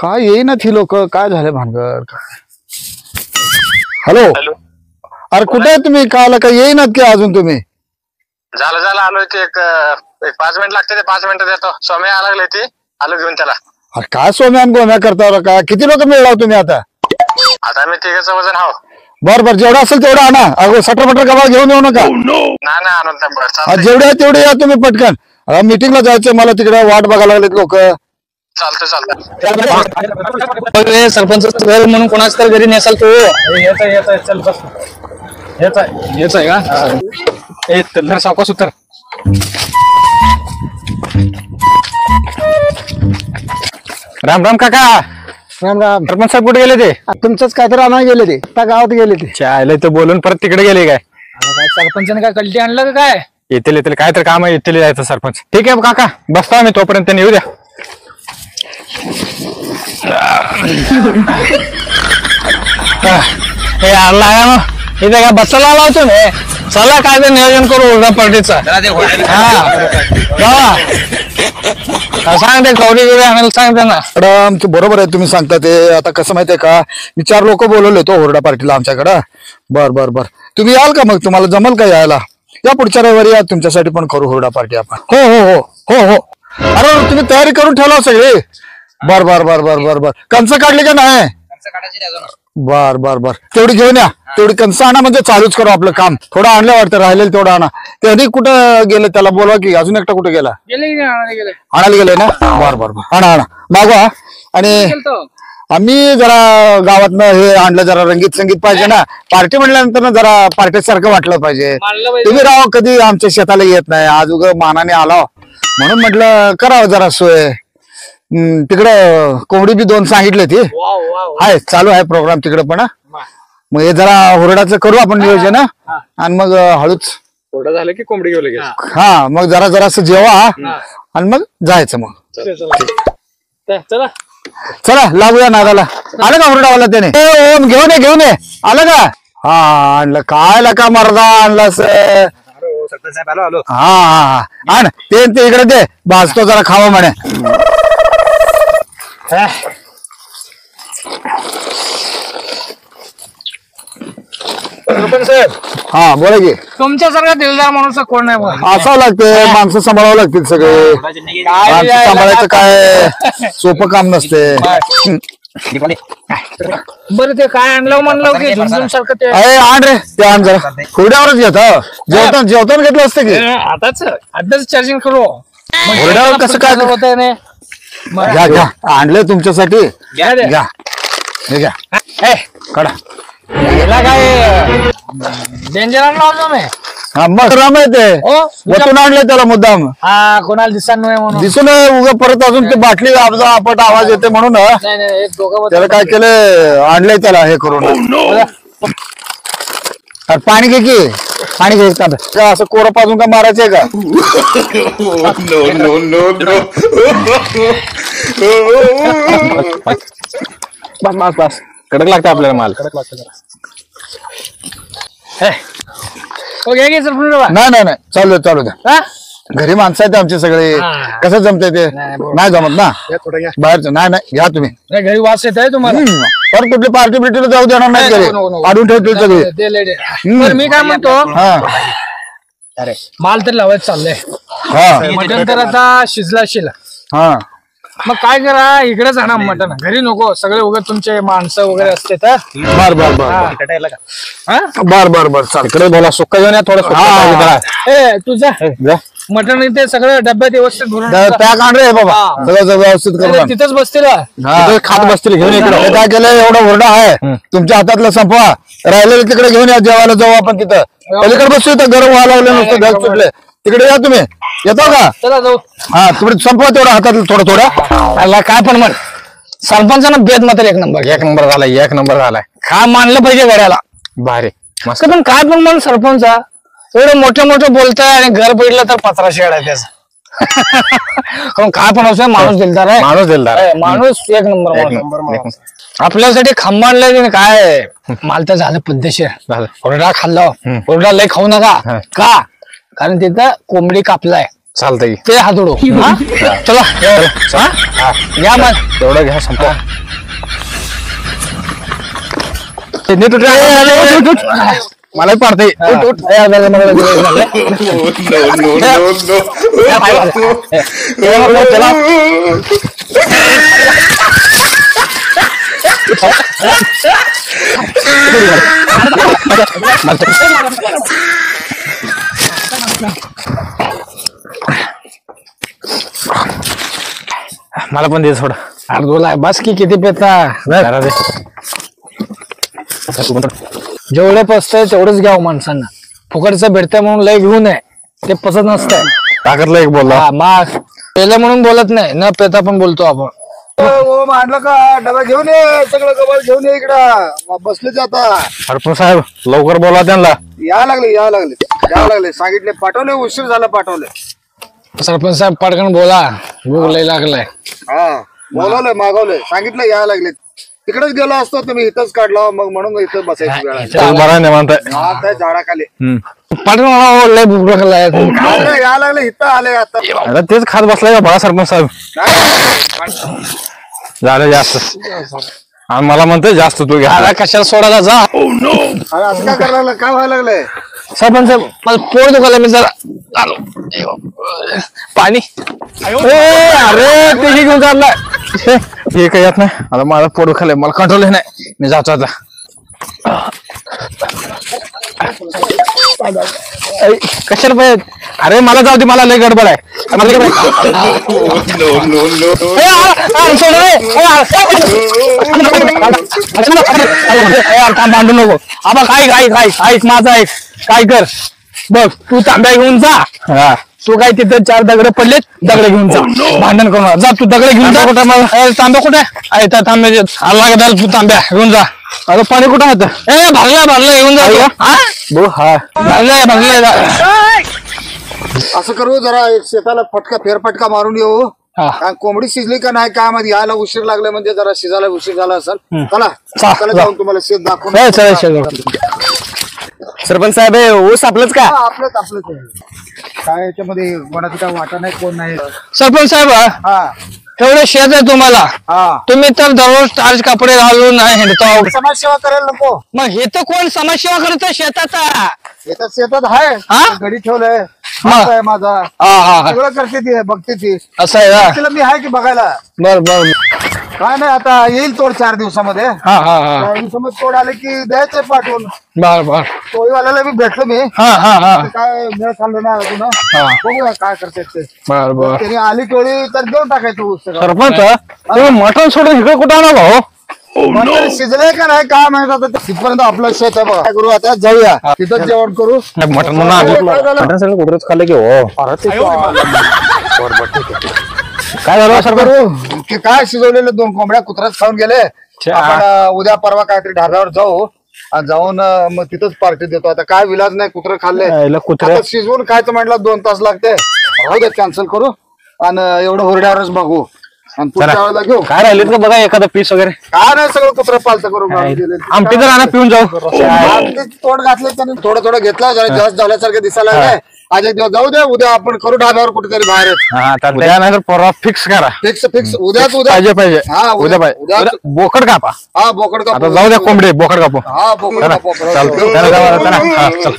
काय येईना ती लोक, काय झाले भानगड काय? हॅलो अरे कुठे आहे तुम्ही? काल काय येईनात की अजून तुम्ही? झालं आलोय ते एक 5 मिनिट लागते, ते 5 मिनिटं देतो. स्वामी आला लागले ते, आलो घेऊन त्याला. अरे काय सोम्यान गोम्या करता का? किती लोक मिळाव तुम्ही आता? आता आम्ही 3 वजन हाव. बर जेवढं असेल तेवढं आणा. अगो सटर गवा घेऊन येऊ नका. नाही आणून जेवढे आहे तेवढे या तुम्ही पटकन. मीटिंगला जायचं मला, तिकडे वाट बघायला लागलेत लोक. चालतं सरपंच म्हणून कोणाच तर घरी नेसाल तू. येत चल बस. येत आहे का? सावकाश उतर. राम राम काका. राम राम. सरपंच साहेब कुठे गेले ते? तुमचंच काय तर आणायला गेले ते, त्या गावात गेले ते. चायला तर बोलून परत तिकडे गेले काय? सरपंचाने काय कल्टी आणलं का काय? येतील काय तर काम आहे, येतील जायचं सरपंच. ठीक आहे काका, बसता आम्ही तोपर्यंत येऊ द्या. हे आणला इथे काय बसायला आला होतो ना. चला काय ते नियोजन करू उर्धा पार्टीचा. सांग ते कवडी आणायला सांग त्यांना. मॅडम बरोबर आहे तुम्ही सांगता ते. आता कसं माहितीये का, मी 4 लोक बोलवले तो हुरडा पार्टीला आमच्याकडं. बर तुम्ही याल का? मग तुम्हाला जमल का यायला? या पुढच्या रविवारी या, तुमच्यासाठी पण करू हुरडा पार्टी आपण. हो. अरे तुम्ही तयारी करून ठेवला सगळे? बर कंस काढली का नाही? बर तेवढी घेऊन या. तेवढी कंस आणा, म्हणजे चालूच करू आपलं काम. थोडं आणलं वाटतं, राहिलेलं तेवढं आणा. ते अधिक कुठं गेलं त्याला बोलवा की, अजून एकटा कुठे गेला? आणायला गेले ना? बर आणा मागवा. आणि आम्ही जरा गावातनं हे आणलं, जरा रंगीत संगीत पाहिजे ना. पार्टी म्हणल्यानंतर ना जरा पार्टीसारखं वाटलं पाहिजे. तुम्ही राव कधी आमच्या शेताला येत नाही, आज उग मानाने आला म्हणून म्हटलं करावं जरा सोय. तिकडं कोंबडी बी 2 सांगितले ते आहे, चालू आहे प्रोग्राम तिकडे पण. मग हे जरा हुरडाचं करू आपण नियोजन, आणि मग हळूच थोडं झालं की कोंबडी घेऊ लगेच. हा मग जरासं जेवा आणि मग जायचं. मग चला लागूया नादाला. आलं का हुरडावाला त्याने? ओम घेऊन ये. आलं का? हा आणलं. काय लका मर्दा आणलास? हा आण ते इकडे दे, भाजतो जरा खावा म्हणे. सरपंच साहेब, हा बोला की. तुमच्यासारखा दिलदार माणूस कोण नाही बघा. असावं लागते, माणसं सांभाळावं लागतील सगळे. माणसं सांभाळायचं काय सोपं काम नसते. बरं ते काय आणलं म्हणलं की झुंझुन सारखं ते आण रे, ते आण जरा. हुरड्यावरच घेत. जेवताना घेतलं असतं की. आताच चार्जिंग करू. हुरड्यावर कसं काय होत आहे? घ्या आणलंय तुमच्यासाठी. घ्या हे घ्या, काढा. काय डेंजर लावलो मी. हा मग राम आहे ते. वतून आणलंय त्याला मुद्दाम. हा कोणाला दिसणार नाही म्हणून. दिसून उगा परत अजून ते बाटली आपट आवाज येते म्हणून त्याला काय केलं, आणलंय त्याला हे करून. पाणी घे की, पाणी घे. असं कोरं पाजून का मारायचंय का? बस कडक लागतं आपल्याला माल. नाही चालू द्या. घरी माणसं आहेत आमचे सगळे. कसं जमतंय ते? नाही जमत ना बाहेरचं. नाही घ्या तुम्ही. घरी वास येत आहे तुम्हाला? पर कुठली पार्टी बिर्टीला जाऊ देणार नाही घरी. काढून ठेवतील सगळे. मी काय म्हणतो, अरे माल तर लावायचं चाललंय. मटण तर आता शिजला शिला. हा मग काय करा, इकडेच आणा मटण. घरी नको. सगळे वगैरे तुमचे माणसं वगैरे असते तर. बर चाल. इकडे बोला. सुक्का घेऊन या थोडं. तुझा मटण इथे सगळं डब्यात व्यवस्थित भरून पॅक आण रे बाबा. सगळं व्यवस्थित करून तिथंच बसतील. खात बसतील. घेऊन इकडे काय केलं, एवढा हुरडा आहे तुमच्या हातातला संपवा. राहिलेलं तिकडे घेऊन या, जेवायला जाऊ आपण तिथं. पलीकडे बसतो, इथं गरम व्हायला लागले नुसतं ढग सुटले. तिकडे या तुम्ही. येतो का? चला जाऊ. हा तिकडे संपवा तेवढं हातातलं थोडं. काय पण म्हण, सरपंचानं बेद मात्र एक नंबर झालाय. काय मानलं पाहिजे गड्याला. भारी मस्त. पण काय पण म्हण, सरपंचा एवढं मोठं बोलताय आणि घर पडलं तर 15 शेड आहे त्याचं. काय पण असं माणूस दिलदार आहे. माणूस एक नंबर. आपल्यासाठी खांबाडलंय काय. माल तर झालं पद्धतशीर. हुरडा खाल्ला. हुरडा लय खाऊ नका. का? कारण तिथं कोंबडी कापलाय. चालतंय ते हात उडव हा? चला हा? या मग तेवढं घ्या संपा मला पाडते मला पण दे थोडं अर्धोला बस की किती पेता जरा दे. जेवढे पसतंय तेवढंच घ्यावं माणसांना फुकटचं भेटतंय म्हणून लय घेऊ नये ते पसत नसतंय ताकदला एक बोलला हा मग पेलं म्हणून बोलत नाही न पेता पण बोलतो आपण ओ मांडलं का डबा घेऊन ये सगळं गबाळ घेऊन ये इकडं बसलेच आता सरपंच साहेब लवकर बोला त्यांना या लागले सांगितले पाठवले उशीर झाला पाठवले सरपंच साहेब पटकन बोला भूक लय लागलाय हा बोलवलंय मागवलंय सांगितलं या लागले तिकडेच गेलो असतो तुम्ही इथंच काढला मग म्हणून इथं बसायची वेळ आली. बरा नाही म्हणताय आता झाडाखाली पटकन मला लय भूक लागलाय अरे, या लागले इथं आले आता आता तेच खात बसलाय का बघा सरपंच साहेब झालं जास्त आणि मला म्हणतोय जास्त तू घ्या आता कशाला सोडायला जा अरे असं काय करायला लागलं काय व्हायला लागलंय सरपंच साहेब मला पोट दुखायला मी जरा आलो पाणी अरे ते घेऊन चाललाय हे काही येत नाही आता माझा पोट खाल्लंय मला कंट्रोल नाही मी जातो आता कशाला पाहिजे अरे मला जाऊ दे मला लय गडबड आहे बांधू नको आबा ऐक माझं ऐक काय कर बघ तू तांब्या घेऊन जा तू काय तिथं 4 दगड पडलेत दगड घेऊन जा भांडण करून जा तू दगड घेऊन जा कुठे तांब्या कुठे आहे त्या तांब्या आला तू तांब्या घेऊन जा अरे पाणी कुठं आहे भरलंय घेऊन जा भरलंय असं करू जरा एक शेताला फटका फेरफटका मारून येऊ हा. कारण कोंबडी शिजली का नाही काय माहिती यायला उशीर लागला म्हणजे जरा शिजायला उशीर झाला असेल चला जा. जाऊन तुम्हाला शेत दाखवून सरपंच साहेब ऊस आपलंच का आपलंच काय याच्यामध्ये कोणाचं काय वाटा नाही कोण नाही सरपंच साहेब हा एवढे शेत आहे तुम्हाला हा तुम्ही तर दररोज ताज कपडे घालून हिंडतो समाजसेवा करायला नको मग हे तर कोण समाजसेवा करत शेतात येतात शेतात आहे हा? गडी ठेवलंय हा. हात आहे माझा हा सगळं करते ती बघते ती असं आहे का तिला मी आहे की बघायला बर बर काय नाही आता येईल तोड 4 दिवसामध्ये हा हा हा 4 दिवसामध्ये तोड आले की द्यायचंय पाठवून बर बर टोळीवाल्याला मी भेटलो मी हा हा हा ते काय मेळ चाललं नाही अजून हा. बघूया काय करते ते बर बर त्याने आली टोळी तर देऊन टाकायचं ऊस सगळं. सरपंच तुम्ही मटण सोडून इकडे कुठं आला भाऊ मटण शिजलंय का नाही काय माहित आता ते तिथपर्यंत आपलं शेत आहे बघा काय करू आता जाऊया तिथंच जेवण करू मटण म्हणून मटण सगळं कुठंच खाल्लं की हो काय झालं सरपंच करू की काय शिजवलेले 2 कोंबड्या कुत्राच खाऊन गेले आपण उद्या परवा काहीतरी ढाऱ्यावर जाऊ आणि जाऊन मग तिथंच पार्टी देतो आता काय विलाज नाही कुत्र खाल्ले कुत्रे आता शिजवून खायचं म्हटलं 2 तास लागते राहू दे कॅन्सल करू आणि एवढं हुरड्यावरच बघू आणि पुढच्या वेळेला घेऊ काय राहिलेत का बघा एखादा पीस वगैरे काय नाही सगळं कुत्र पालतं करून आमटी तर आणा पिऊन जाऊ तोड घातले त्याने थोडं घेतलं जरा जास्त झाल्यासारखं दिसायला लागलंय आज एक दिवस जाऊ दे उद्या आपण करू ढाब्यावर कुठेतरी बाहेर उद्या नाही तर परवा फिक्स करा फिक्स उद्याच उद्या पाहिजे हा उद्या पाहिजे बोकड कापा हा बोकड आता जाऊ द्या कोंबडे बोकड कापू हा बोकड कापू. चालतं त्याला जाऊ आता ना. हा, चल